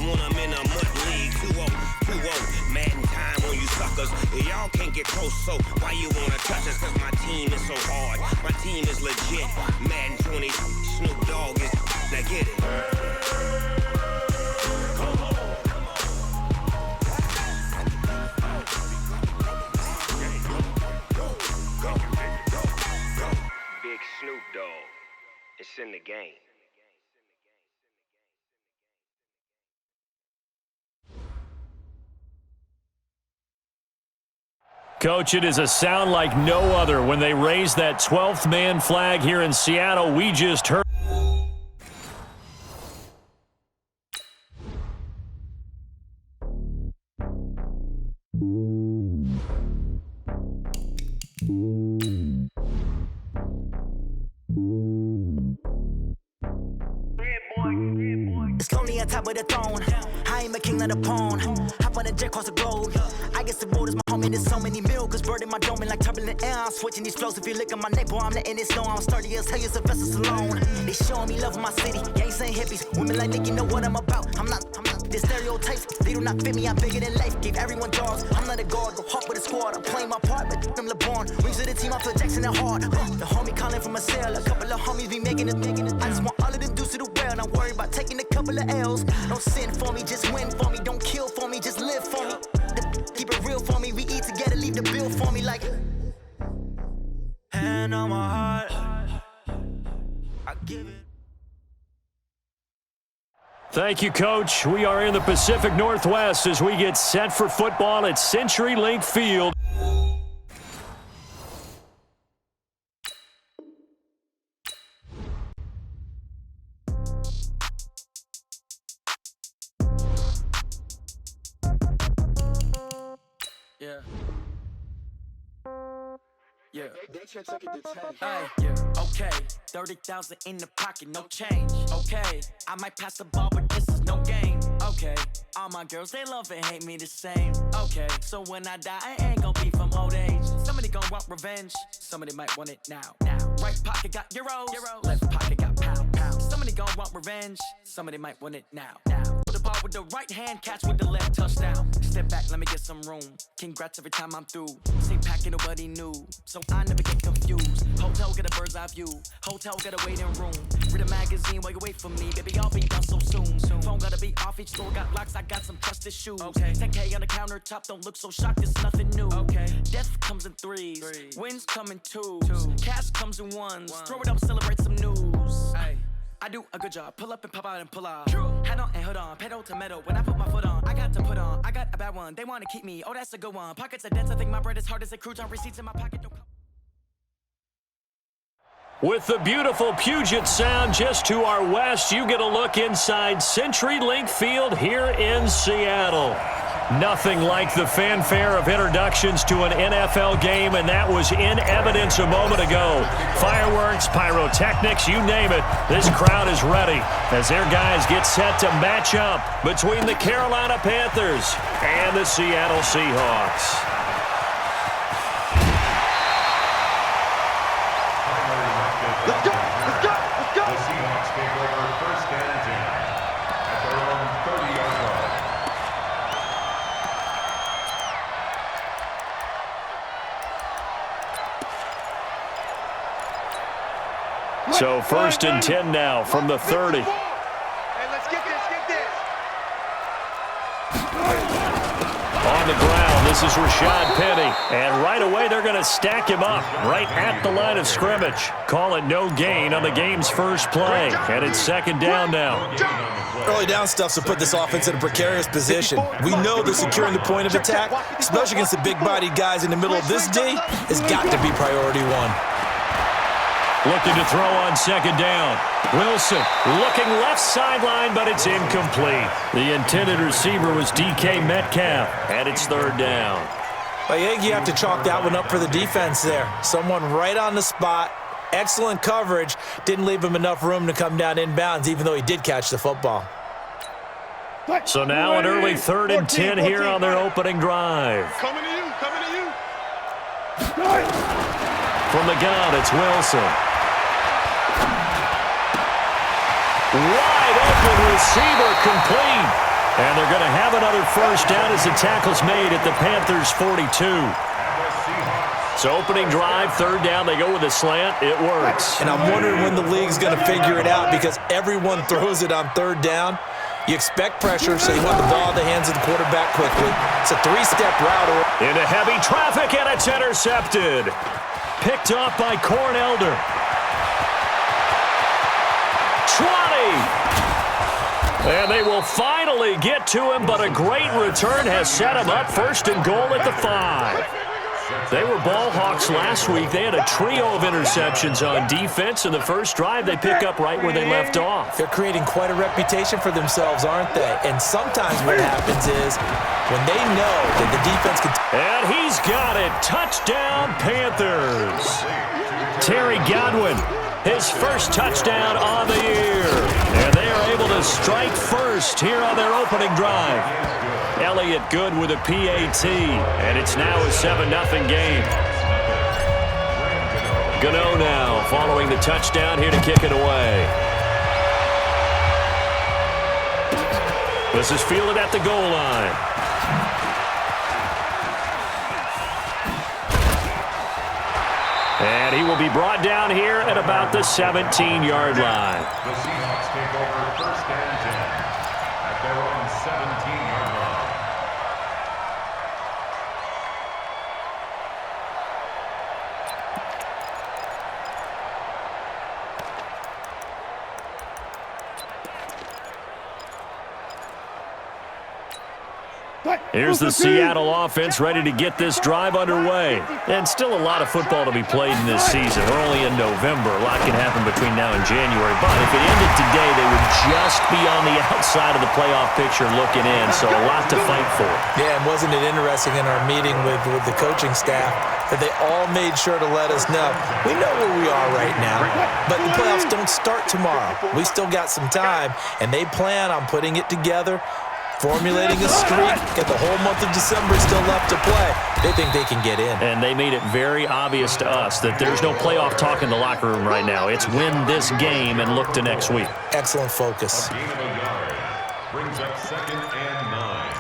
when I'm in a mud league. 2-0, Madden time on you suckers. Y'all can't get close, so why you wanna touch us? Cause my team is so hard. My team is legit. Madden 20, Snoop Dogg is. Now get it. Big Snoop Dogg. It's in the game. Coach, it is a sound like no other when they raise that 12th man flag here in Seattle. We just heard. It's lonely on top of the throne. I ain't a king of the pawn. Hop on a jet across the globe. I guess the road is my homie. There's so many miracles burning my dome like turbulent air. I'm switching these flows. If you look at my neck, boy, I'm letting it snow. I'm sturdy as hell, as a vessel alone. They showing me love in my city. Gangsta and hippies. Women like Nick, you know what I'm about. I'm not the stereotypes. They do not fit me. I'm bigger than life. Gave everyone jaws. I'm not a guard. Go hop with a squad. I'm playing my part, but I'm LeBron. Rings to the team. I feel Jackson and hard. The homie calling from a cell. A couple of homies be making it. I just want all of them dudes to the well. Not worry about taking a couple of L's. Don't sin for me, just win for me. Don't kill for me, just live for me. Keep it real for me. We eat together, leave the bill for me like. Hand on my heart, I give it. Thank you, Coach. We are in the Pacific Northwest as we get set for football at CenturyLink Field. Yeah. Hey, yeah, okay. 30,000 in the pocket, no change. Okay, I might pass the ball, but this is no game. Okay, all my girls, they love and hate me the same. Okay, so when I die, I ain't gonna be from old age. Somebody gonna want revenge, somebody might want it now. Right pocket got euros, left pocket got pounds. Somebody gonna want revenge, somebody might want it now. Put the ball with the right hand, catch with the left, touchdown. Step back, let me get some room. Congrats every time I'm through. Same packet, nobody knew, so I never get confused. Hotel get a bird's eye view. Hotel get a waiting room. Read a magazine while you wait for me. Baby, I'll be done so soon. Phone gotta be off. Each store got locks. I got some trusted shoes. 10K on the countertop. Don't look so shocked. It's nothing new. Death comes in threes. Wins come in twos. Cash comes in ones. Throw it up, celebrate some news. I do a good job. Pull up and pop out and pull out. Head on and hood on. Pedal to metal. When I put my foot on, I got to put on. I got a bad one. They want to keep me. Oh, that's a good one. Pockets are dense. I think my bread is hard as a crouton. Receipts in my pocket. With the beautiful Puget Sound just to our west, you get a look inside CenturyLink Field here in Seattle. Nothing like the fanfare of introductions to an NFL game, and that was in evidence a moment ago. Fireworks, pyrotechnics, you name it. This crowd is ready as their guys get set to match up between the Carolina Panthers and the Seattle Seahawks. Let's go! Let's go! Let's go! The Seahawks take over first and 10 at their own 30-yard line. So first and 10 now from the 30. Hey, let's get this, get this. On the ground, this is Rashad Penny. And right away, they're going to stack him up right at the line of scrimmage. Call it no gain on the game's first play. And it's second down now. Early down stuffs will put this offense in a precarious position. We know that securing the point of attack, especially against the big-bodied guys in the middle of this D, has got to be priority one. Looking to throw on second down. Wilson looking left sideline, but it's incomplete. The intended receiver was DK Metcalf, and it's third down. I think you have to chalk that one up for the defense there. Someone right on the spot. Excellent coverage. Didn't leave him enough room to come down inbounds, even though he did catch the football. So now an early third and 10 here on their opening drive. Coming to you, coming to you. From the gun, it's Wilson. Wide open receiver complete. And they're going to have another first down as the tackle's made at the Panthers' 42. So opening drive, third down, they go with a slant. It works. And I'm wondering when the league's going to figure it out because everyone throws it on third down. You expect pressure, so you want the ball in the hands of the quarterback quickly. It's a three-step route. Into heavy traffic, and it's intercepted. Picked off by Cornelder. 20. And they will finally get to him, but a great return has set him up first and goal at the 5. They were ball hawks last week. They had a trio of interceptions on defense. In the first drive, they pick up right where they left off. They're creating quite a reputation for themselves, aren't they? And sometimes what happens is when they know that the defense can... And he's got it. Touchdown, Panthers. Terry Godwin, his first touchdown on the year. And they are able to strike first here on their opening drive. Elliott good with a PAT, and it's now a 7-0 game. Gano now following the touchdown here to kick it away. This is fielded at the goal line. And he will be brought down here at about the 17-yard line. The Seahawks take over first and 10 at their own 17-yard line. Here's the Seattle offense ready to get this drive underway. And still a lot of football to be played in this season. We're only in November. A lot can happen between now and January. But if it ended today, they would just be on the outside of the playoff picture looking in. So a lot to fight for. Yeah, and wasn't it interesting in our meeting with the coaching staff that they all made sure to let us know, we know where we are right now, but the playoffs don't start tomorrow. We still got some time, and they plan on putting it together, formulating a streak, get the whole month of December still left to play. They think they can get in. And they made it very obvious to us that there's no playoff talk in the locker room right now. It's win this game and look to next week. Excellent focus. A gain of a yard brings up 2nd and 9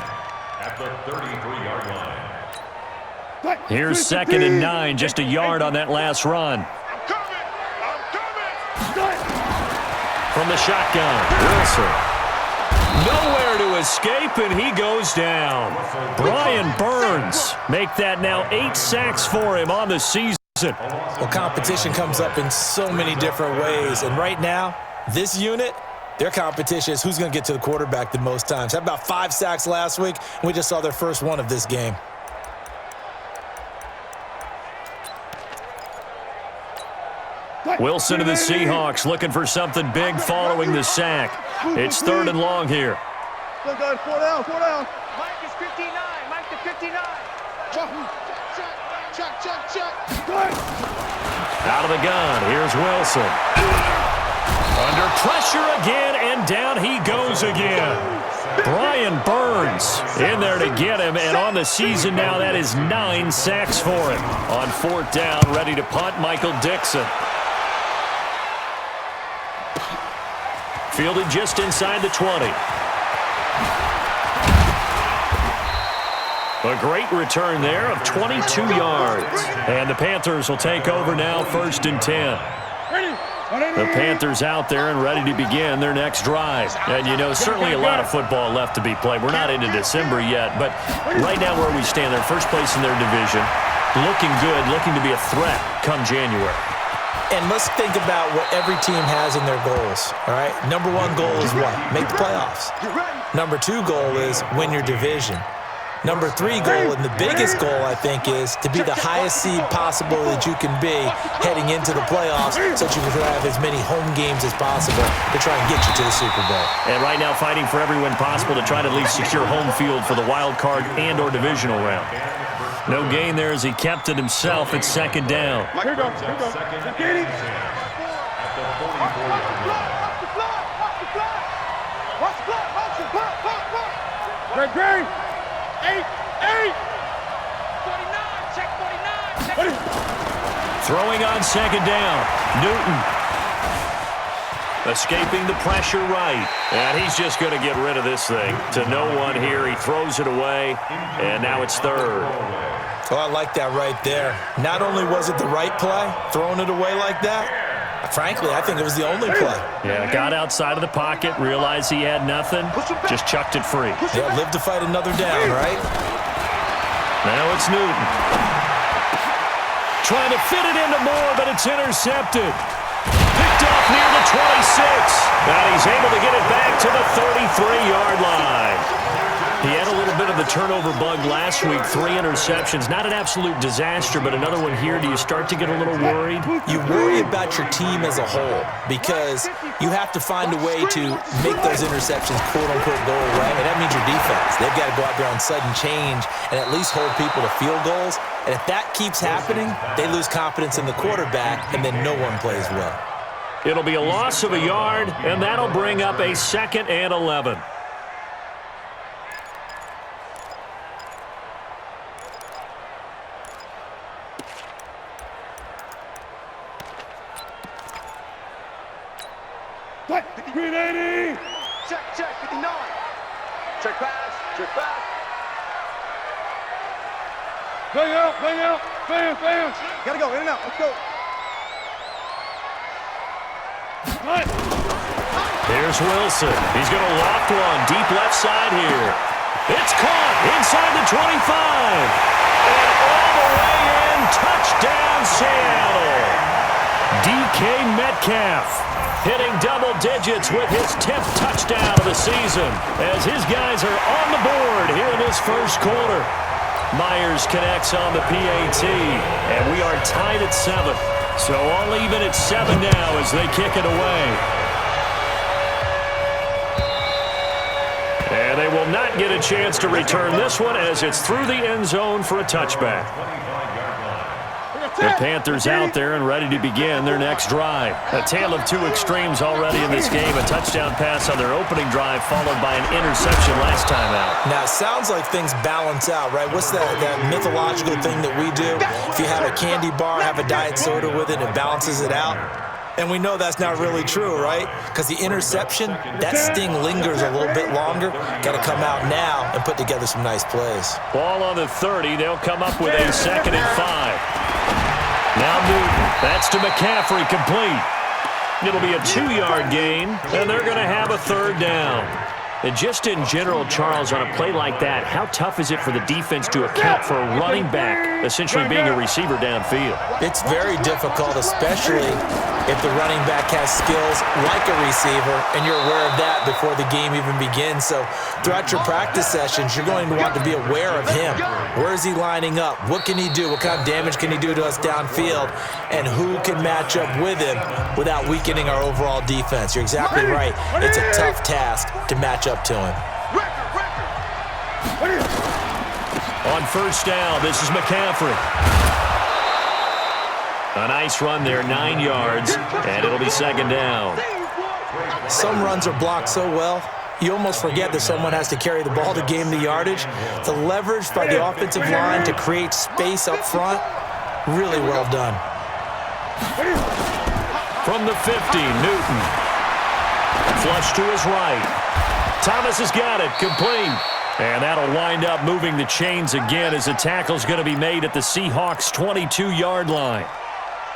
at the 33-yard line. Here's 2nd and 9, just a yard on that last run. I'm coming! From the shotgun, Wilson. Nowhere to escape, and he goes down. Brian Burns make that now 8 sacks for him on the season. Well, competition comes up in so many different ways, and right now, this unit, their competition is who's going to get to the quarterback the most times. Had about 5 sacks last week, and we just saw their first one of this game. Wilson to the Seahawks looking for something big following the sack. It's 3rd and long here. Still got 4 down. Mike is 59. Mike to 59. Check. Out of the gun, here's Wilson. Under pressure again, and down he goes again. Brian Burns in there to get him, and on the season now, that is 9 sacks for him. On 4th down, ready to punt, Michael Dixon. Fielded just inside the 20. A great return there of 22 yards. And the Panthers will take over now, 1st and 10. The Panthers out there and ready to begin their next drive. And, you know, certainly a lot of football left to be played. We're not into December yet, but right now where we stand, they're first place in their division. Looking good, looking to be a threat come January. And let's think about what every team has in their goals, all right? Number 1 goal is what? Make the playoffs. Number 2 goal is win your division. Number 3 goal, and the biggest goal, I think, is to be the highest seed possible that you can be heading into the playoffs so that you can have as many home games as possible to try and get you to the Super Bowl. And right now fighting for every win possible to try to at least secure home field for the wild card and or divisional round. No gain there as he kept it himself at 2nd down. Here you go. Second and 10 at the 44-yard line. Watch the block. Great. 8. 49. Check 49. Throwing on 2nd down. Newton. Escaping the pressure right. And he's just going to get rid of this thing. To no one here. He throws it away. And now it's third. Oh, I like that right there. Not only was it the right play, throwing it away like that, frankly, I think it was the only play. Yeah, got outside of the pocket, realized he had nothing, just chucked it free. Yeah, live to fight another down, right? Now it's Newton. Trying to fit it into Moore, but it's intercepted. Picked off near the 26. And he's able to get it back to the 33-yard line. He had a little bit of the turnover bug last week, 3 interceptions. Not an absolute disaster, but another one here. Do you start to get a little worried? You worry about your team as a whole because you have to find a way to make those interceptions, quote-unquote, go away, and that means your defense. They've got to go out there on sudden change and at least hold people to field goals. And if that keeps happening, they lose confidence in the quarterback, and then no one plays well. It'll be a loss of a yard, and that'll bring up a 2nd and 11. Green 80. Check, 59. Check pass, check pass. Bang out, fans. Gotta go, in and out, let's go. Here's Wilson. He's going to loft one deep left side here. It's caught inside the 25. And all the way in, touchdown Seattle. DK Metcalf hitting double digits with his 10th touchdown of the season as his guys are on the board here in this first quarter. Myers connects on the PAT, and we are tied at 7. So all even at 7 now as they kick it away. And they will not get a chance to return this one as it's through the end zone for a touchback. The Panthers out there and ready to begin their next drive. A tale of two extremes already in this game. A touchdown pass on their opening drive followed by an interception last time out. Now, it sounds like things balance out, right? What's that mythological thing that we do? If you have a candy bar, have a diet soda with it, it balances it out. And we know that's not really true, right? Because the interception, that sting lingers a little bit longer. Got to come out now and put together some nice plays. Ball on the 30. They'll come up with a 2nd and 5. Now Newton. That's to McCaffrey, complete. It'll be a 2-yard gain, and they're going to have a 3rd down. And just in general, Charles, on a play like that, how tough is it for the defense to account for a running back essentially being a receiver downfield? It's very difficult, especially if the running back has skills like a receiver, and you're aware of that before the game even begins. So throughout your practice sessions, you're going to want to be aware of him. Where is he lining up? What can he do? What kind of damage can he do to us downfield? And who can match up with him without weakening our overall defense? You're exactly right. It's a tough task to match up to him. On 1st down, this is McCaffrey. A nice run there, 9 yards, and it'll be 2nd down. Some runs are blocked so well, you almost forget that someone has to carry the ball to gain the yardage. The leverage by the offensive line to create space up front, really well done. From the 50, Newton. Flush to his right. Thomas has got it, complete. And that'll wind up moving the chains again as the tackle's going to be made at the Seahawks' 22-yard line.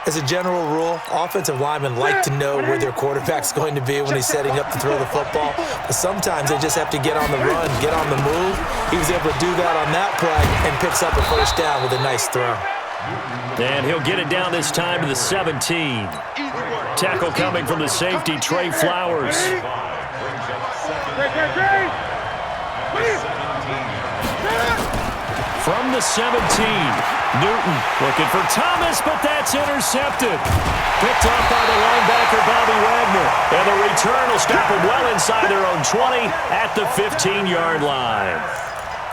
As a general rule, offensive linemen like to know where their quarterback's going to be when he's setting up to throw the football. But sometimes they just have to get on the run, get on the move. He was able to do that on that play and picks up a 1st down with a nice throw. And he'll get it down this time to the 17. Tackle coming from the safety, Trey Flowers. From the 17, Newton looking for Thomas, but that's intercepted. Picked off by the linebacker, Bobby Wagner. And the return will stop them well inside their own 20 at the 15-yard line.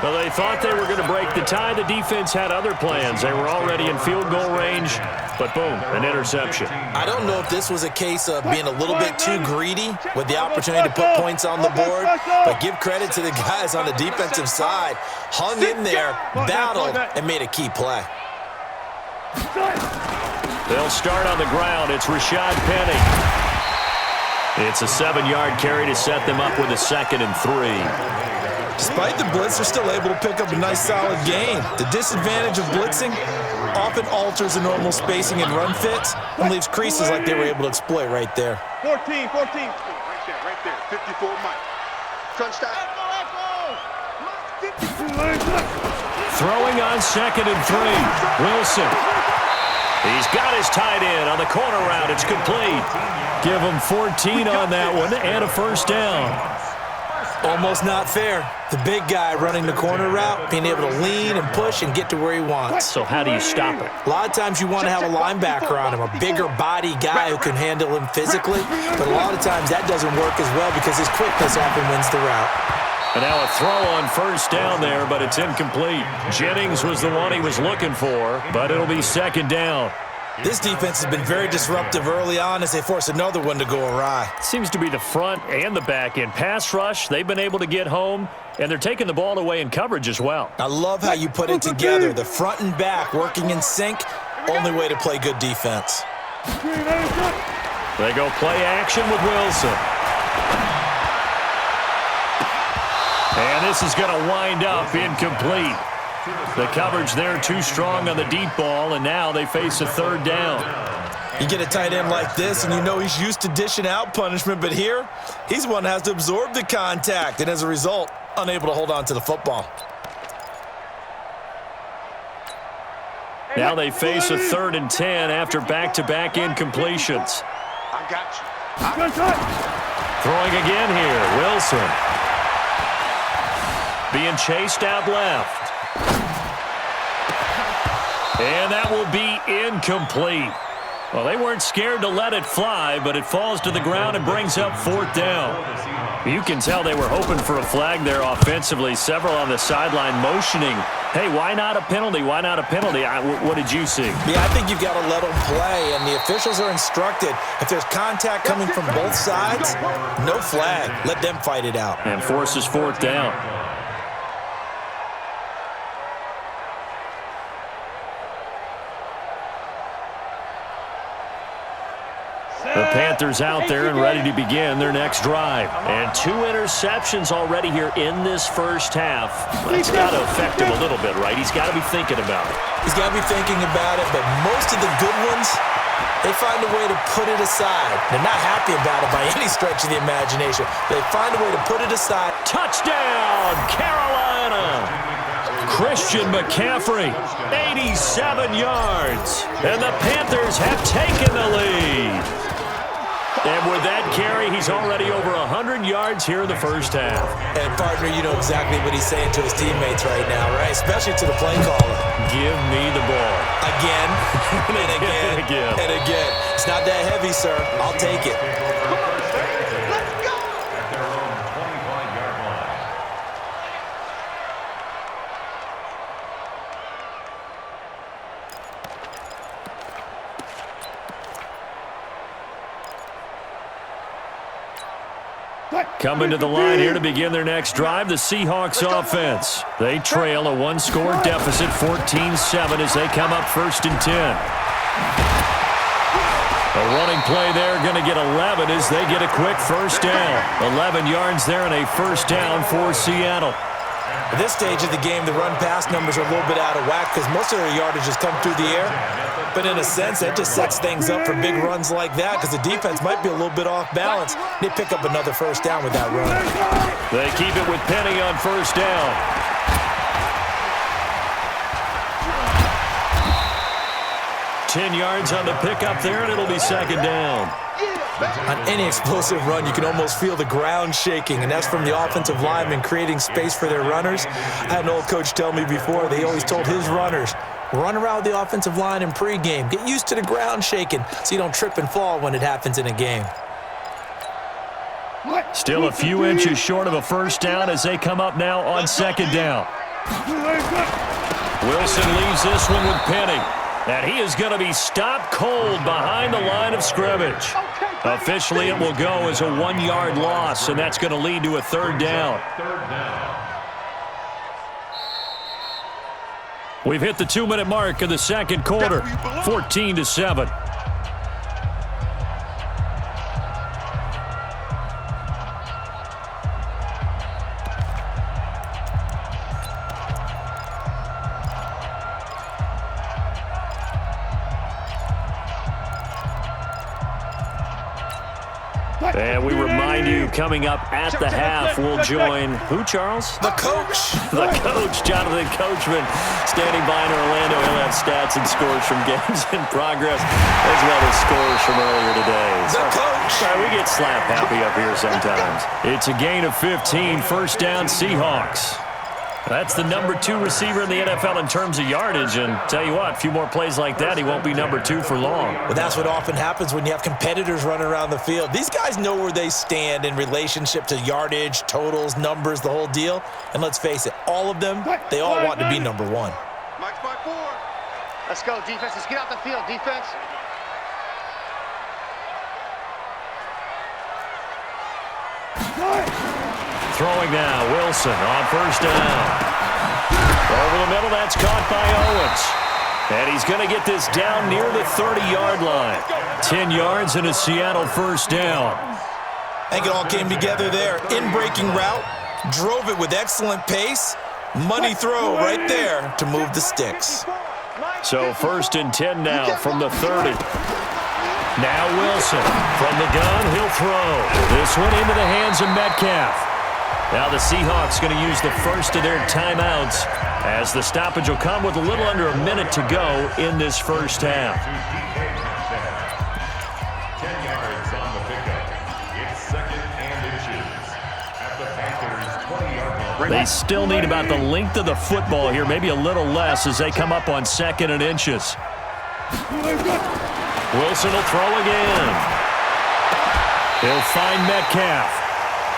Well, they thought they were going to break the tie. The defense had other plans. They were already in field goal range, but boom, an interception. I don't know if this was a case of being a little bit too greedy with the opportunity to put points on the board, but give credit to the guys on the defensive side. Hung in there, battled, and made a key play. They'll start on the ground. It's Rashad Penny. It's a 7-yard carry to set them up with a 2nd and 3. Despite the blitz, they're still able to pick up a nice, solid gain. The disadvantage of blitzing often alters the normal spacing and run fits and leaves creases like they were able to exploit right there. 14. Right there. 54 Mike. Crunch time. Throwing on 2nd and 3. Wilson. He's got his tight end on the corner route. It's complete. Give him 14 on that one and a first down. Almost not fair. The big guy running the corner route, being able to lean and push and get to where he wants. So how do you stop it? A lot of times you want to have a linebacker on him, a bigger body guy who can handle him physically, but a lot of times that doesn't work as well because his quickness often wins the route. And now a throw on first down there, but it's incomplete. Jennings was the one he was looking for, but it'll be 2nd down. This defense has been very disruptive early on as they force another one to go awry. Seems to be the front and the back end. Pass rush, they've been able to get home, and they're taking the ball away in coverage as well. I love how you put it together. The front and back working in sync, only way to play good defense. They go play action with Wilson. And this is going to wind up incomplete. The coverage there too strong on the deep ball, and now they face a 3rd down. You get a tight end like this, and you know he's used to dishing out punishment, but here, he's one that has to absorb the contact, and as a result, unable to hold on to the football. Now they face a 3rd and 10 after back-to-back incompletions. I got you. Throwing again here, Wilson. Being chased out left. And that will be incomplete. Well, they weren't scared to let it fly, but it falls to the ground and brings up 4th down. You can tell they were hoping for a flag there offensively. Several on the sideline motioning, hey, why not a penalty? Why not a penalty? What did you see? Yeah, I think you've got to let them play, and the officials are instructed, if there's contact coming from both sides, no flag. Let them fight it out. And forces 4th down. The Panthers out there and ready to begin their next drive. And 2 interceptions already here in this first half. That's got to affect him a little bit, right? He's got to be thinking about it. He's got to be thinking about it, but most of the good ones, they find a way to put it aside. They're not happy about it by any stretch of the imagination. They find a way to put it aside. Touchdown, Carolina! Christian McCaffrey, 87 yards. And the Panthers have taken the lead. And with that carry, he's already over 100 yards here in the first half. And, partner, you know exactly what he's saying to his teammates right now, right? Especially to the play caller. Give me the ball. Again, and again, and again. It's not that heavy, sir. I'll take it. Coming to the line here to begin their next drive, the Seahawks offense. They trail a 1-score deficit, 14-7, as they come up 1st and 10. A running play there, going to get 11 as they get a quick first down. 11 yards there and a first down for Seattle. At this stage of the game, the run-pass numbers are a little bit out of whack because most of their yardage has come through the air. But in a sense, that just sets things up for big runs like that because the defense might be a little bit off balance. They pick up another first down with that run. They keep it with Penny on first down. Ten yards on the pickup there, and it'll be 2nd down. On any explosive run, you can almost feel the ground shaking, and that's from the offensive linemen creating space for their runners. I had an old coach tell me before, they always told his runners, run around the offensive line in pregame. Get used to the ground shaking so you don't trip and fall when it happens in a game. Still a few inches short of a first down as they come up now on 2nd down. Wilson leaves this one with Penny. And he is going to be stopped cold behind the line of scrimmage. Officially, it will go as a 1-yard loss, and that's going to lead to a 3rd down. We've hit the 2-minute mark of the second quarter, 14-7. And we remind you, coming up at the half, we'll join who, Charles? The coach. The coach, Jonathan Coachman, standing by in Orlando. He'll have stats and scores from games in progress, as well as scores from earlier today. The coach. We get slap happy up here sometimes. It's a gain of 15, first down Seahawks. That's the number 2 receiver in the NFL in terms of yardage, and tell you what, a few more plays like that, he won't be number 2 for long. Well, that's what often happens when you have competitors running around the field. These guys know where they stand in relationship to yardage, totals, numbers, the whole deal. And let's face it, all of them, they all want to be number 1. Mike's by 4. Let's go, defense. Let's get out the field, defense. Throwing now, Wilson on first down. Over the middle, that's caught by Owens. And he's going to get this down near the 30-yard line. 10 yards and a Seattle first down. I think it all came together there. In-breaking route, drove it with excellent pace. Money throw right there to move the sticks. So first and 10 now from the 30. Now Wilson from the gun, he'll throw. This one into the hands of Metcalf. Now the Seahawks going to use the first of their timeouts as the stoppage will come with a little under a minute to go in this first half. 10 yards on the pickup. It's second and inches at the Panthers' 20-yard line. They still need about the length of the football here, maybe a little less as they come up on second and inches. Wilson will throw again. He'll find Metcalf.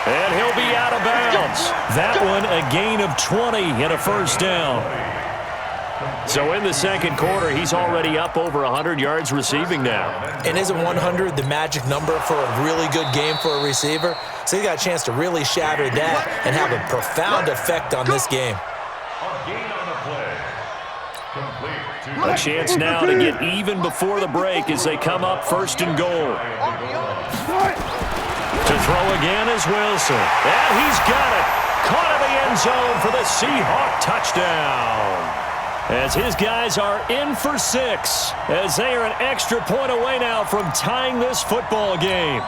And he'll be out of bounds. That one a gain of 20 and a first down. So in the second quarter, he's already up over 100 yards receiving now. And isn't 100 the magic number for a really good game for a receiver? So he got a chance to really shatter that and have a profound effect on this game. A chance now to get even before the break as they come up first and goal. To throw again is Wilson. And he's got it. Caught in the end zone for the Seahawk touchdown. As his guys are in for 6, as they are an extra point away now from tying this football game.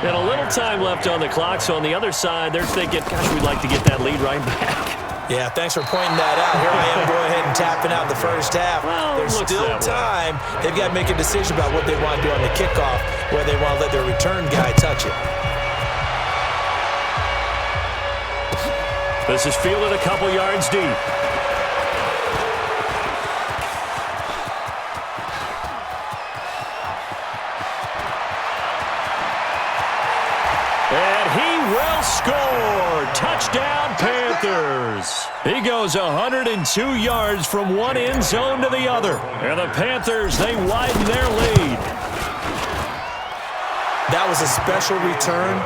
And a little time left on the clock, so on the other side, they're thinking, gosh, we'd like to get that lead right back. Yeah, thanks for pointing that out. Here I am going ahead and tapping out the first half. Well, there's still time. They've got to make a decision about what they want to do on the kickoff, where they want to let their return guy touch it. This is fielded a couple yards deep. And he will score. Touchdown, Panthers. He goes 102 yards from one end zone to the other. And the Panthers, they widen their lead. That was a special return,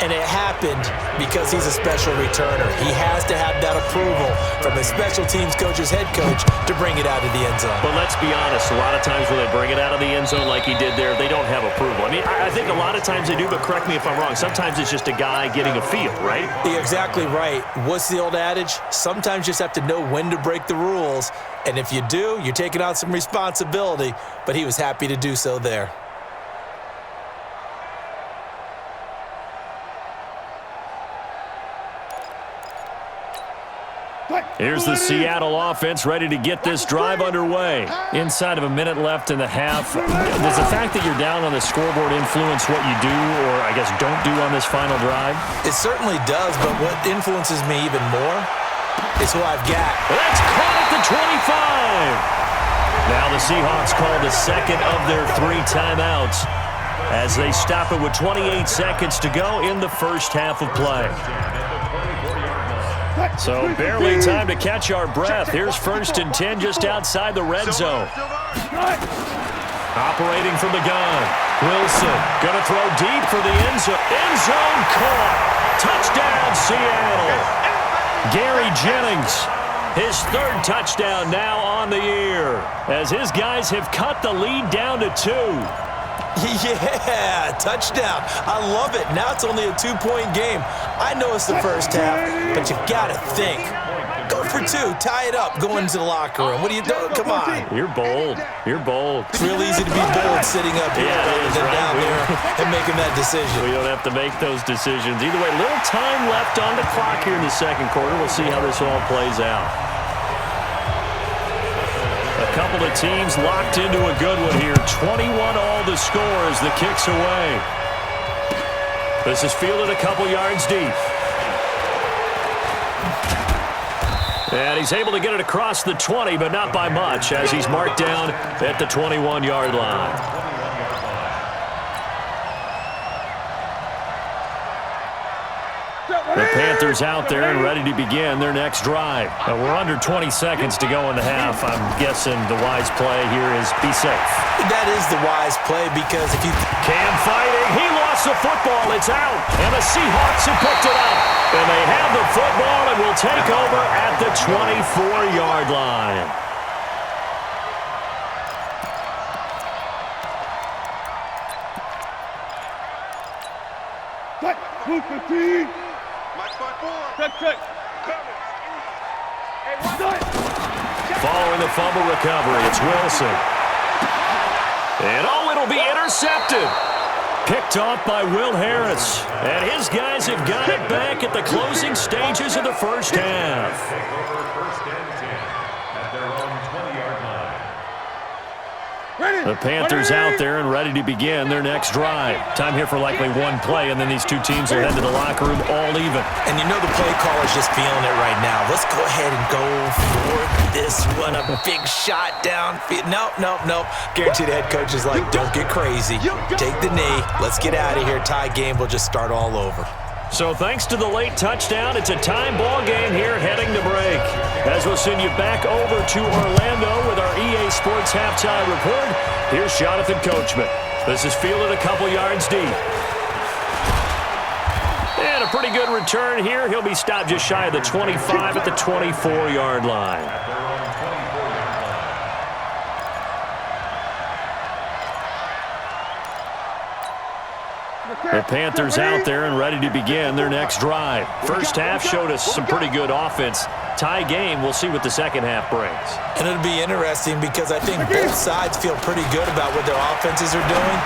and it happened because he's a special returner. He has to have that approval from his special teams coach's head coach to bring it out of the end zone. But let's be honest, a lot of times when they bring it out of the end zone like he did there, they don't have approval. I mean, I think a lot of times they do, but correct me if I'm wrong. Sometimes it's just a guy getting a feel, right? You're exactly right. What's the old adage? Sometimes you just have to know when to break the rules. And if you do, you're taking on some responsibility. But he was happy to do so there. Here's the Seattle offense ready to get this drive underway. Inside of a minute left in the half. Does the fact that you're down on the scoreboard influence what you do, or I guess don't do on this final drive? It certainly does, but what influences me even more is who I've got. That's caught at the 25. Now the Seahawks call the second of their 3 timeouts as they stop it with 28 seconds to go in the first half of play. So barely time to catch our breath. Here's first and 10 just outside the red zone. Operating from the gun. Wilson going to throw deep for the end zone. End zone caught. Touchdown, Seattle. Gary Jennings, his 3rd touchdown now on the year as his guys have cut the lead down to 2. Yeah, touchdown. I love it. Now it's only a 2-point game. I know it's the first half, but you got to think. Go for 2. Tie it up. Go into the locker room. What are you doing? Come on. You're bold. You're bold. It's real easy to be bold sitting up here rather than down there and making that decision. We don't have to make those decisions. Either way, little time left on the clock here in the second quarter. We'll see how this all plays out. A couple of teams locked into a good one here. 21 all the score as the kick's away. This is fielded a couple yards deep. And he's able to get it across the 20, but not by much, as he's marked down at the 21-yard line. The Panthers out there and ready to begin their next drive. We're under 20 seconds to go in the half. I'm guessing the wise play here is be safe. That is the wise play because if you... Cam fighting. He lost the football. It's out. And the Seahawks have picked it up. And they have the football and will take over at the 24-yard line. Following the fumble recovery, it's Wilson. And it'll be intercepted. Picked off by Will Harris. And his guys have got it back at the closing stages of the first half. The Panthers out there and ready to begin their next drive. Time here for likely one play, and then these two teams will head to the locker room all even. And you know the play caller's just feeling it right now. Let's go ahead and go for this one. A big shot downfield. Nope. Guarantee the head coach is like, don't get crazy. Take the knee. Let's get out of here. Tie game. We'll just start all over. So thanks to the late touchdown, it's a time ball game here heading to break. As we'll send you back over to Orlando with our EA Sports Halftime Report, here's Jonathan Coachman. This is fielded a couple yards deep. And a pretty good return here. He'll be stopped just shy of the 25 at the 24-yard line. The Panthers out there and ready to begin their next drive. First half showed us some pretty good offense. Tie game, we'll see what the second half brings. And it'll be interesting because I think both sides feel pretty good about what their offenses are doing.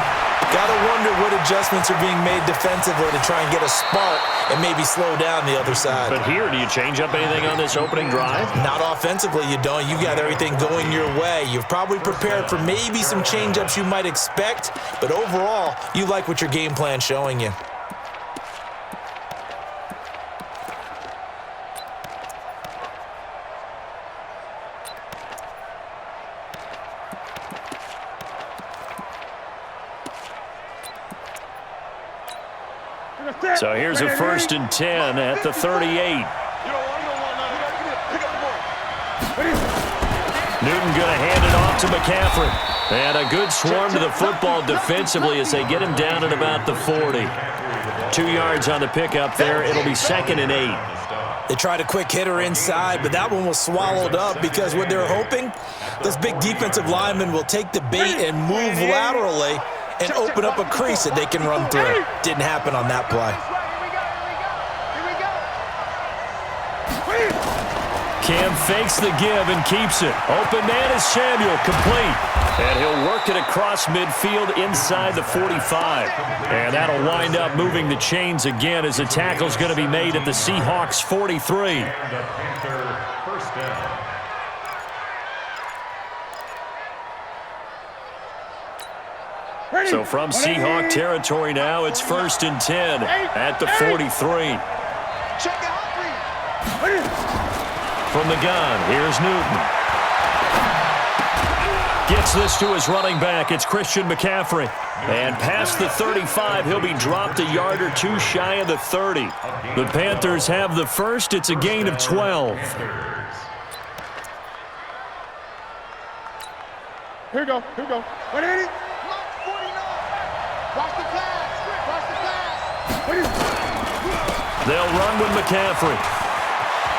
Gotta wonder what adjustments are being made defensively to try and get a spark and maybe slow down the other side. But here, do you change up anything on this opening drive? Not offensively, you don't. You got everything going your way. You've probably prepared for maybe some change-ups you might expect, but overall, you like what your game plan's showing you. So here's a 1st and 10 at the 38. Newton going to hand it off to McCaffrey. And a good swarm to the football defensively as they get him down at about the 40. 2 yards on the pickup there. It'll be 2nd and 8. They tried a quick hitter inside, but that one was swallowed up because what they're hoping, those big defensive linemen will take the bait and move laterally and open up a crease that they can run through. Didn't happen on that play. Cam fakes the give and keeps it. Open man is Samuel, complete. And he'll work it across midfield inside the 45. And that'll wind up moving the chains again as the tackle's going to be made at the Seahawks 43. So from Seahawk territory now, it's 1st and 10 at the 43. From the gun, here's Newton. Gets this to his running back. It's Christian McCaffrey. And past the 35, he'll be dropped a yard or two shy of the 30. The Panthers have the first. It's a gain of 12. Here we go. 180. Watch the pass. They'll run with McCaffrey.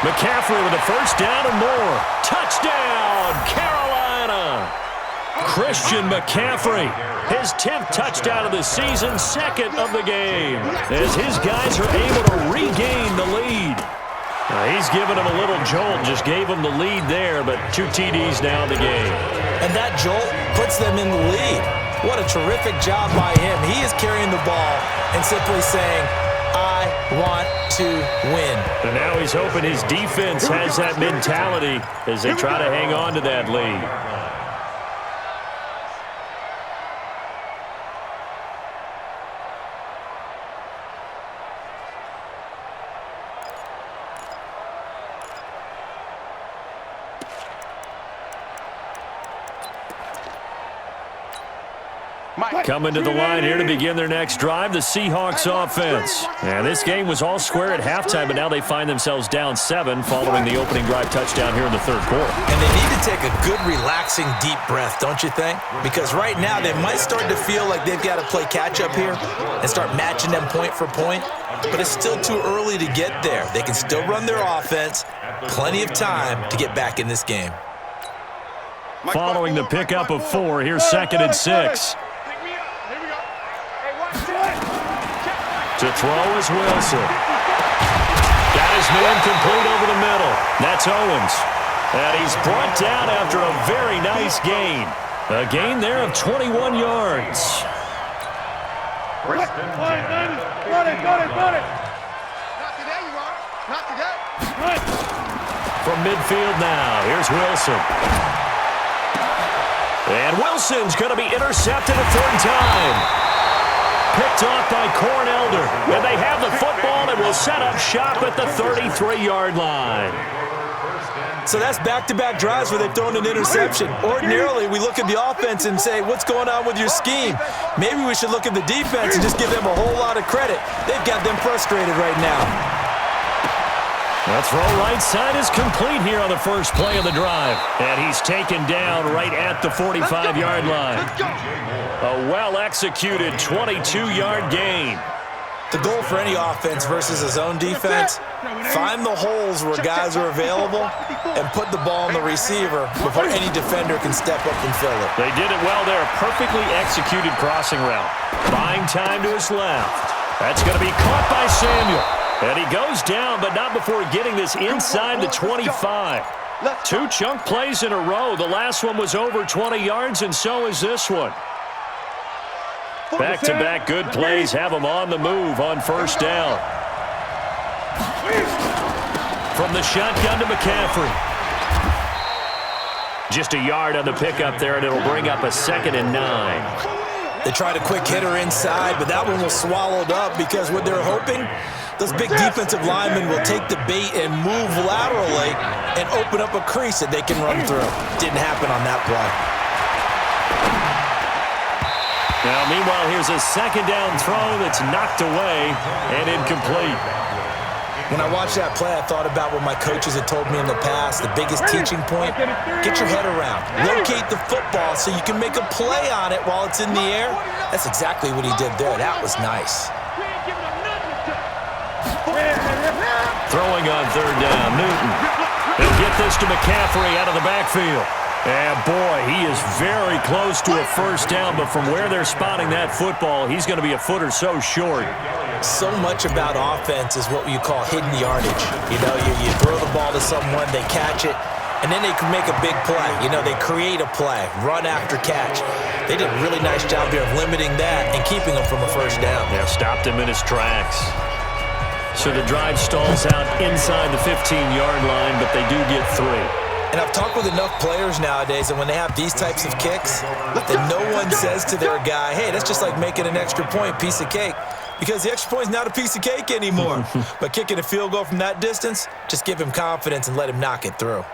McCaffrey with a first down and more. Touchdown, Carolina. Christian McCaffrey, his 10th touchdown of the season, 2nd of the game, as his guys are able to regain the lead. He's given him a little jolt, just gave him the lead there, but 2 TDs now in the game. And that jolt puts them in the lead. What a terrific job by him. He is carrying the ball and simply saying, I want to win. And now he's hoping his defense has that mentality as they try to hang on to that lead. Coming to the line here to begin their next drive, the Seahawks offense. And this game was all square at halftime, but now they find themselves down 7 following the opening drive touchdown here in the third quarter. And they need to take a good, relaxing, deep breath, don't you think? Because right now they might start to feel like they've got to play catch-up here and start matching them point for point. But it's still too early to get there. They can still run their offense. Plenty of time to get back in this game. Following the pickup of 4, here's 2nd and 6. To throw is Wilson. Got his man complete over the middle. That's Owens. And he's brought down after a very nice gain. A gain there of 21 yards. Got it. Not today, you are. Not today. From midfield now, here's Wilson. And Wilson's going to be intercepted a 3rd time. Picked off by Cornelder. And they have the football and will set up shop at the 33-yard line. So that's back-to-back drives where they've thrown an interception. Ordinarily, we look at the offense and say, what's going on with your scheme? Maybe we should look at the defense and just give them a whole lot of credit. They've got them frustrated right now. The throw right side is complete here on the first play of the drive. And he's taken down right at the 45-yard line. A well-executed 22-yard gain. The goal for any offense versus a zone defense, find the holes where guys are available and put the ball on the receiver before any defender can step up and fill it. They did it well there. Perfectly executed crossing route. Buying time to his left. That's going to be caught by Samuel. And he goes down, but not before getting this inside the 25. 2 chunk plays in a row. The last one was over 20 yards, and so is this one. Back-to-back good plays have him on the move on first down. From the shotgun to McCaffrey. Just a yard on the pickup there, and it'll bring up a 2nd and 9. They tried a quick hitter inside, but that one was swallowed up because what they're hoping, those big defensive linemen will take the bait and move laterally and open up a crease that they can run through. Didn't happen on that play. Now, meanwhile, here's a 2nd down throw that's knocked away and incomplete. When I watched that play, I thought about what my coaches had told me in the past. The biggest teaching point, get your head around. Locate the football so you can make a play on it while it's in the air. That's exactly what he did there. That was nice. Throwing on 3rd down, Newton. They'll get this to McCaffrey out of the backfield. And, boy, he is very close to a first down, but from where they're spotting that football, he's going to be a foot or so short. So much about offense is what you call hidden yardage. You know, you throw the ball to someone, they catch it, and then they can make a big play. You know, they create a play, run after catch. They did a really nice job here of limiting that and keeping him from a first down. Yeah, stopped him in his tracks. So the drive stalls out inside the 15-yard line, but they do get 3. And I've talked with enough players nowadays, and when they have these types of kicks, that no one says to their guy, hey, that's just like making an extra point, piece of cake. Because the extra point is not a piece of cake anymore. But kicking a field goal from that distance, just give him confidence and let him knock it through.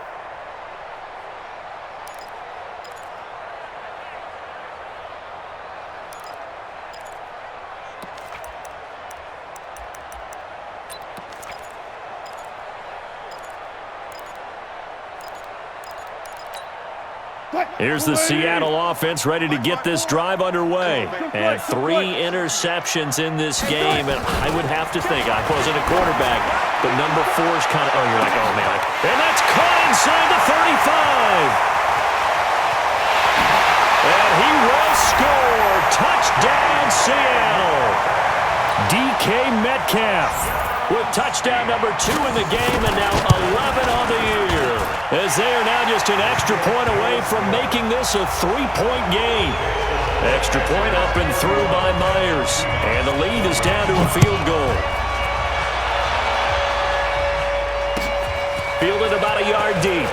Here's the Seattle offense ready to get this drive underway. And 3 interceptions in this game. And I would have to think, I wasn't a quarterback, but number 4 is kind of, oh, you're like, oh, man. And that's caught inside the 35. And he will score. Touchdown, Seattle. DK Metcalf. with touchdown number 2 in the game and now 11 on the year. As they are now just an extra point away from making this a 3-point game. Extra point up and through by Myers. And the lead is down to a field goal. Fielded about a yard deep.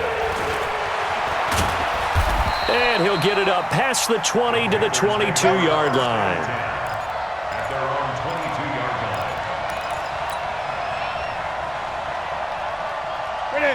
And he'll get it up past the 20 to the 22-yard line. At their own 22-yard line.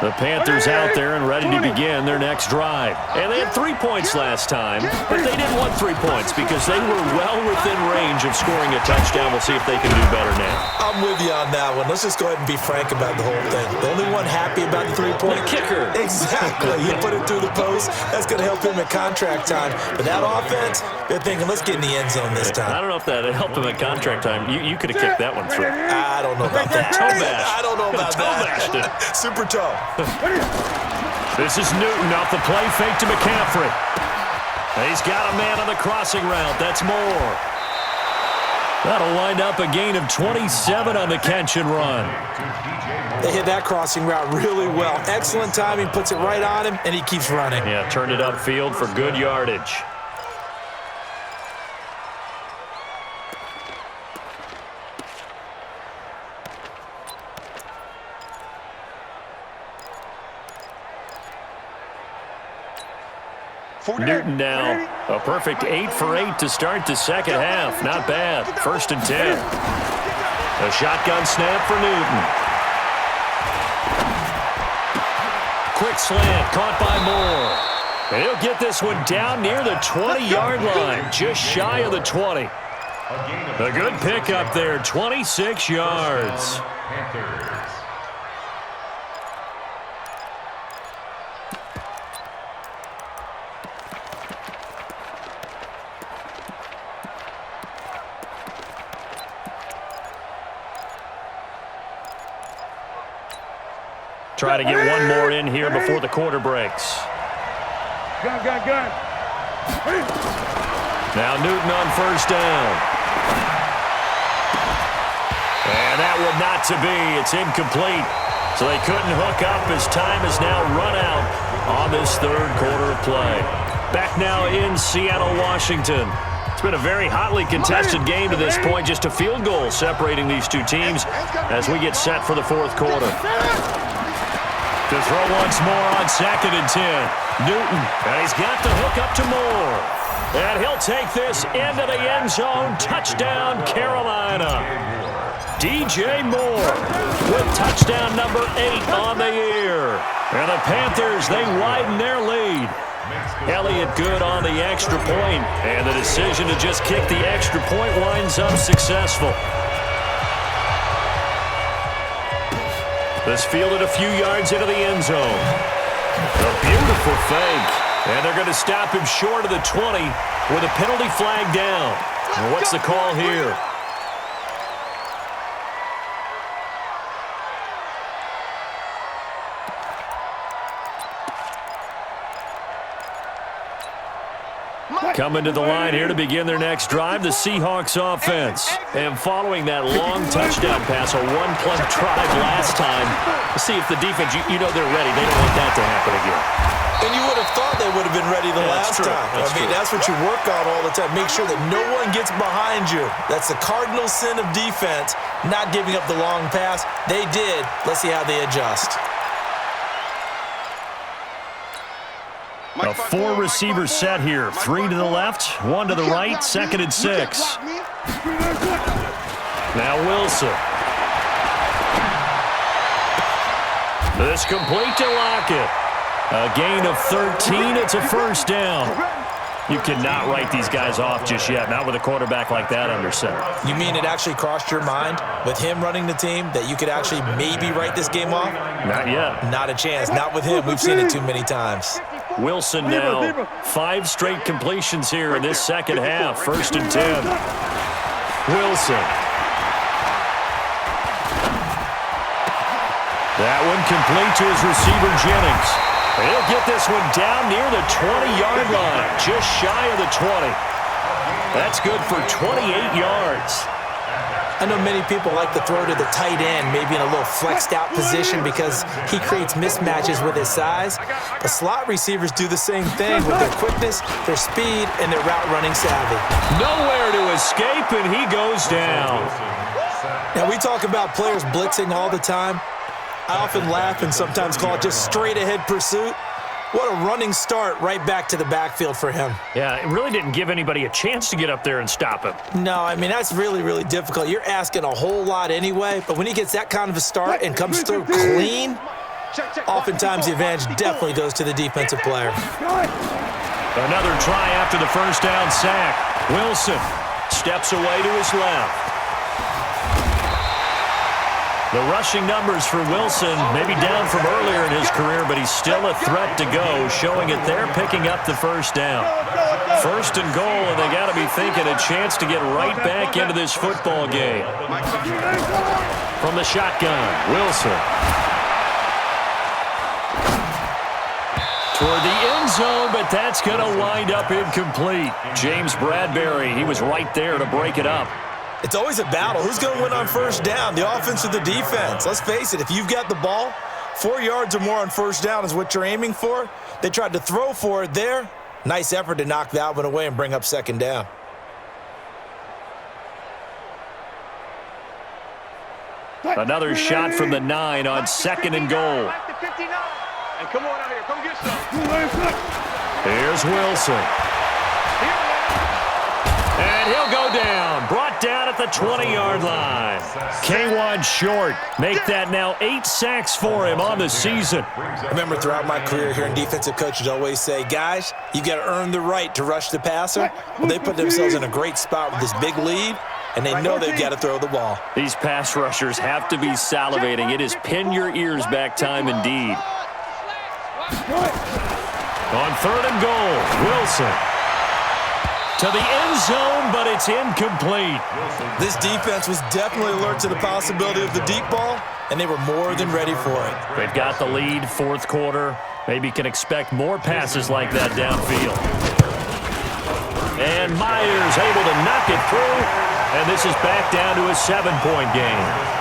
The Panthers out there and ready to begin their next drive. And they had 3 points last time, but they didn't want 3 points because they were well within range of scoring a touchdown. We'll see if they can do better now. I'm with you on that one. Let's just go ahead and be frank about the whole thing. The only one happy about the 3-point kicker. Exactly. He put it through the post. That's going to help him at contract time. But that offense, they're thinking, let's get in the end zone this time. I don't know if that helped him at contract time. You could have kicked that one through. I don't know about that. Toe bash. I don't know about Toe-bashed it. that. Super toe. This is Newton off the play fake to McCaffrey. He's got a man on the crossing route. That's Moore. That'll wind up a gain of 27 on the catch and run. They hit that crossing route really well. Excellent timing, puts it right on him, and he keeps running. Yeah, turned it upfield for good yardage. Newton now, a perfect 8 for 8 to start the second half. Not bad. 1st and 10. A shotgun snap for Newton. Quick slant, caught by Moore. He'll get this one down near the 20-yard line, just shy of the 20. A good pickup there, 26 yards. Try to get one more in here before the quarter breaks. Gun. Now Newton on 1st down. And that would not to be. It's incomplete. So they couldn't hook up as time is now run out on this 3rd quarter of play. Back now in Seattle, Washington. It's been a very hotly contested game to this point. Just a field goal separating these two teams as we get set for the 4th quarter. To throw once more on 2nd and 10. Newton, and he's got the hook up to Moore. And he'll take this into the end zone. Touchdown, Carolina. DJ Moore with touchdown number 8 on the year. And the Panthers, they widen their lead. Elliott good on the extra point. And the decision to just kick the extra point winds up successful. This fielded a few yards into the end zone. A beautiful fake. And they're going to stop him short of the 20 with a penalty flag down. And what's the call here? Coming to the line here to begin their next drive, the Seahawks offense. And following that long touchdown pass, a one-play drive last time, to see if the defense, you know they're ready. They don't want that to happen again. And you would have thought they would have been ready the last time. That's what you work on all the time. Make sure that no one gets behind you. That's the cardinal sin of defense, not giving up the long pass. They did. Let's see how they adjust. A 4-receiver set here. 3 to the left, 1 to the right, 2nd and 6. Now Wilson. This complete to Lockett. A gain of 13. It's a 1st down. You cannot write these guys off just yet, not with a quarterback like that under center. You mean it actually crossed your mind with him running the team that you could actually maybe write this game off? Not yet. Not a chance. Not with him. We've seen it too many times. Wilson now. 5 straight completions here in this second half. 1st and 10. Wilson. That one complete to his receiver, Jennings. He'll get this one down near the 20-yard line, just shy of the 20. That's good for 28 yards. I know many people like to throw to the tight end, maybe in a little flexed out position because he creates mismatches with his size. But slot receivers do the same thing with their quickness, their speed, and their route running savvy. Nowhere to escape, and he goes down. Now, we talk about players blitzing all the time. I often laugh and sometimes call it just straight-ahead pursuit. What a running start right back to the backfield for him. Yeah, it really didn't give anybody a chance to get up there and stop him. No, I mean, that's really, really difficult. You're asking a whole lot anyway, but when he gets that kind of a start and comes through clean, oftentimes the advantage definitely goes to the defensive player. Another try after the first down sack. Wilson steps away to his left. The rushing numbers for Wilson maybe down from earlier in his career, but he's still a threat to go, showing it they're picking up the first down. First and goal, and they got to be thinking a chance to get right back into this football game. From the shotgun, Wilson. Toward the end zone, but that's going to wind up incomplete. James Bradbury, he was right there to break it up. It's always a battle. Who's going to win on first down, the offense or the defense? Let's face it, if you've got the ball, 4 yards or more on first down is what you're aiming for. They tried to throw for it there. Nice effort to knock that one away and bring up second down. Another shot from the 9 on second and goal. And come on out here, come get some. Here's Wilson. And he'll go down. Brought down at the 20-yard line. K1 short. Make that now 8 sacks for him on the season. I remember throughout my career hearing defensive coaches always say, guys, you got to earn the right to rush the passer. Well, they put themselves in a great spot with this big lead, and they know they've got to throw the ball. These pass rushers have to be salivating. It is pin your ears back time indeed. On third and goal, Wilson. To the end zone, but it's incomplete. This defense was definitely alert to the possibility of the deep ball, and they were more than ready for it. They've got the lead, fourth quarter. Maybe can expect more passes like that downfield. And Myers able to knock it through, and this is back down to a 7-point game.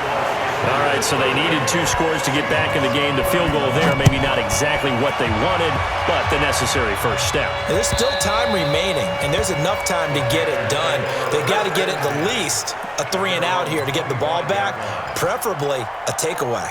All right, so they needed 2 scores to get back in the game. The field goal there, maybe not exactly what they wanted, but the necessary first step. There's still time remaining, and there's enough time to get it done. They've got to get at the least a 3-and-out here to get the ball back, preferably a takeaway.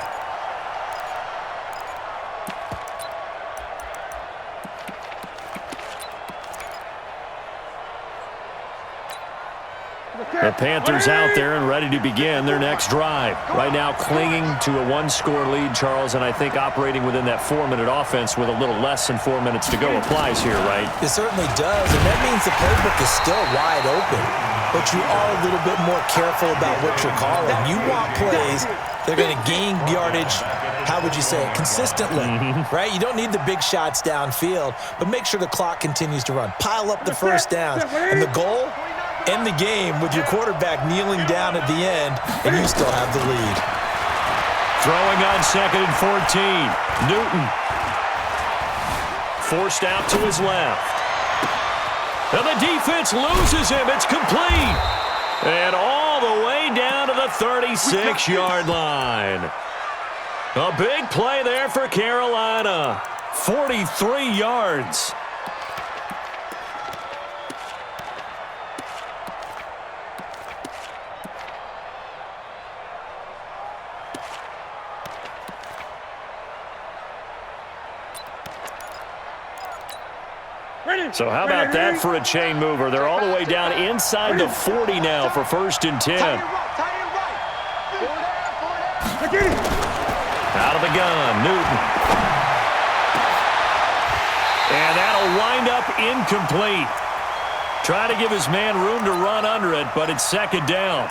The Panthers out there and ready to begin their next drive. Right now clinging to a 1-score lead, Charles, and I think operating within that 4-minute offense with a little less than 4 minutes to go applies here, right? It certainly does, and that means the playbook is still wide open. But you are a little bit more careful about what you're calling. You want plays they're going to gain yardage, how would you say it, consistently, right? You don't need the big shots downfield, but make sure the clock continues to run. Pile up the first downs, and the goal, end the game with your quarterback kneeling down at the end, and you still have the lead. Throwing on second and 14. Newton. Forced out to his left. And the defense loses him. It's complete. And all the way down to the 36-yard line. A big play there for Carolina. 43 yards. So how about that for a chain mover? They're all the way down inside the 40 now for first and 10. Out of the gun, Newton. And that'll wind up incomplete. Try to give his man room to run under it, but it's second down.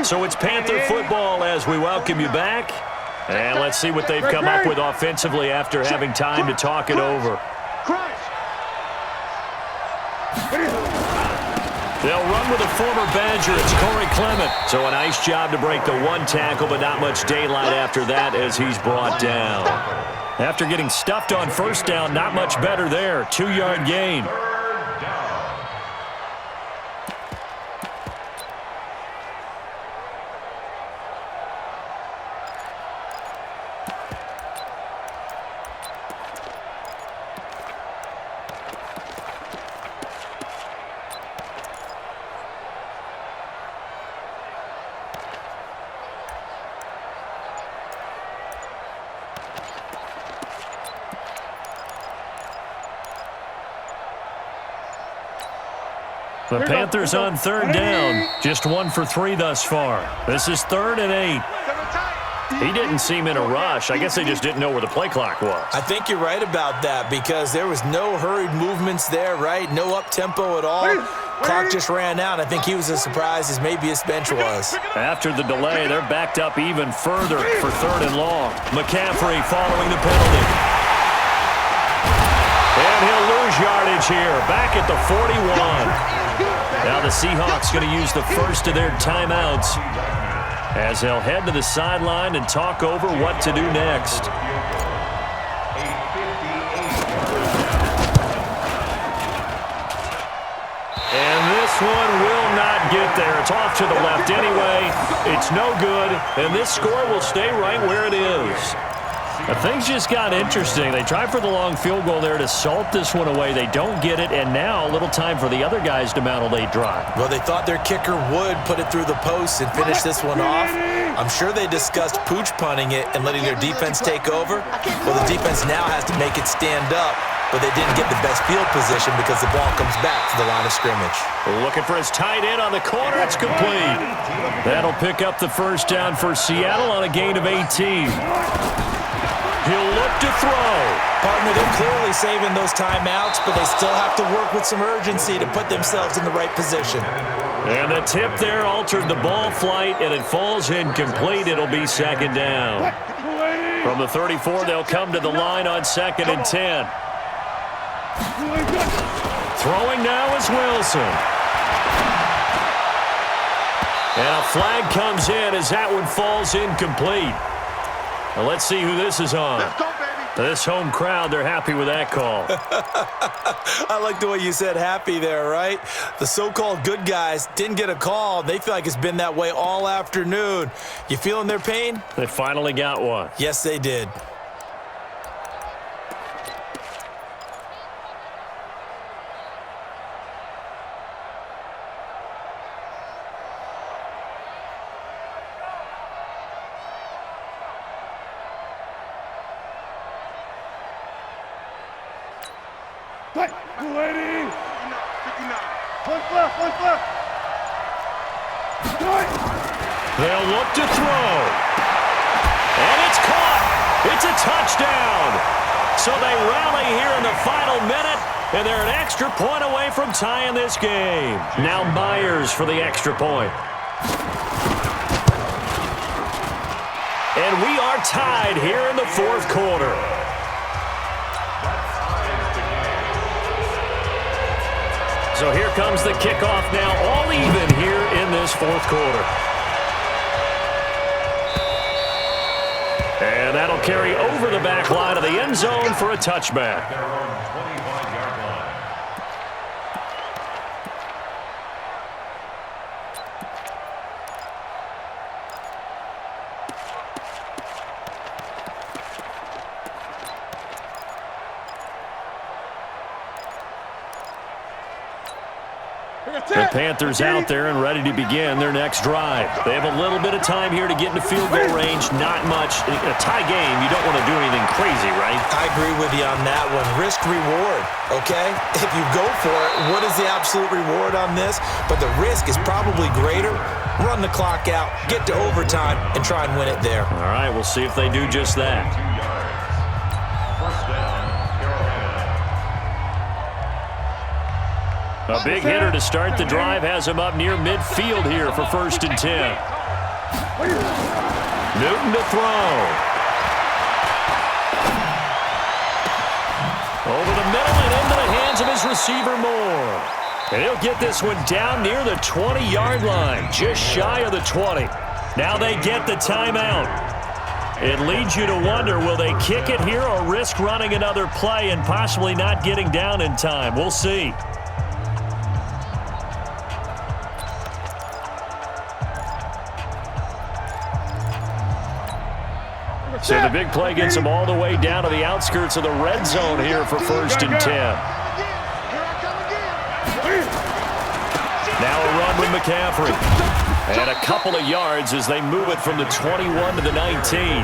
So it's Panther football as we welcome you back. And let's see what they've come up with offensively after having time to talk it over. They'll run with a former Badger. It's Corey Clement. So a nice job to break the one tackle, but not much daylight after that as he's brought down. After getting stuffed on first down, not much better there. 2-yard gain. The Panthers on third down. Just 1 for 3 thus far. This is 3rd and 8. He didn't seem in a rush. I guess they just didn't know where the play clock was. I think you're right about that because there was no hurried movements there, right? No up-tempo at all. Clock just ran out. I think he was as surprised as maybe his bench was. After the delay, they're backed up even further for 3rd and long. McCaffrey following the penalty. And he'll lose yardage here, back at the 41. Now the Seahawks going to use the first of their timeouts as they'll head to the sideline and talk over what to do next. And this one will not get there. It's off to the left anyway. It's no good, and this score will stay right where it is. Now, things just got interesting. They tried for the long field goal there to salt this one away. They don't get it, and now a little time for the other guys to mount a late drive. Well, they thought their kicker would put it through the post and finish this one off. I'm sure they discussed pooch punting it and letting their defense take over. Well, the defense now has to make it stand up, but they didn't get the best field position because the ball comes back to the line of scrimmage. Looking for his tight end on the corner. It's complete. That'll pick up the first down for Seattle on a gain of 18. He'll look to throw. Partner, they're clearly saving those timeouts, but they still have to work with some urgency to put themselves in the right position. And the tip there altered the ball flight, and it falls incomplete. It'll be 2nd down. From the 34, they'll come to the line on 2nd and 10. Throwing now is Wilson. And a flag comes in as that one falls incomplete. Well, let's see who this is on. Let's go, baby. This home crowd, they're happy with that call. I like the way you said happy there, right? The so-called good guys didn't get a call. They feel like it's been that way all afternoon. You feeling their pain? They finally got one. Yes, they did. Waiting. 59. One left. They'll look to throw. And it's caught. It's a touchdown. So they rally here in the final minute, and they're an extra point away from tying this game. Now Myers for the extra point. And we are tied here in the 4th quarter. So here comes the kickoff now, all even here in this 4th quarter. And that'll carry over the back line of the end zone for a touchback. The Panthers out there and ready to begin their next drive. They have a little bit of time here to get into field goal range. Not much. In a tie game, you don't want to do anything crazy, right? I agree with you on that one. Risk reward, okay? If you go for it, what is the absolute reward on this? But the risk is probably greater. Run the clock out, get to overtime, and try and win it there. All right, we'll see if they do just that. A big hitter to start the drive has him up near midfield here for 1st and 10. Newton to throw. Over the middle and into the hands of his receiver Moore. And he'll get this one down near the 20-yard line, just shy of the 20. Now they get the timeout. It leads you to wonder, will they kick it here or risk running another play and possibly not getting down in time? We'll see. So the big play gets them all the way down to the outskirts of the red zone here for 1st and 10. Now a run with McCaffrey. And a couple of yards as they move it from the 21 to the 19.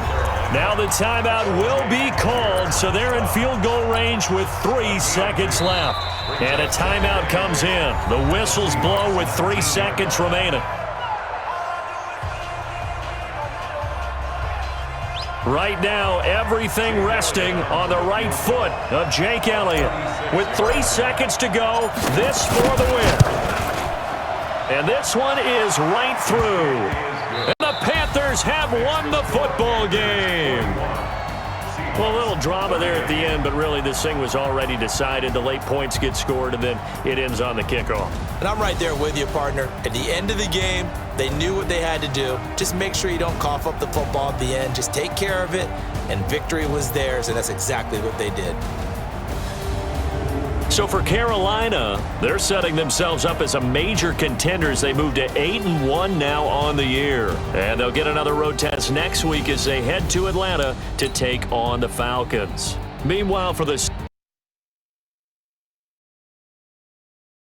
Now the timeout will be called, so they're in field goal range with 3 seconds left. And a timeout comes in. The whistles blow with 3 seconds remaining. Right now, everything resting on the right foot of Jake Elliott. With 3 seconds to go, this for the win. And this one is right through. And the Panthers have won the football game. Well, a little drama there at the end, but really this thing was already decided. The late points get scored, and then it ends on the kickoff. And I'm right there with you, partner. At the end of the game, they knew what they had to do. Just make sure you don't cough up the football at the end. Just take care of it, and victory was theirs, and that's exactly what they did. So for Carolina, they're setting themselves up as a major contender as they move to 8-1 now on the year. And they'll get another road test next week as they head to Atlanta to take on the Falcons. Meanwhile, for the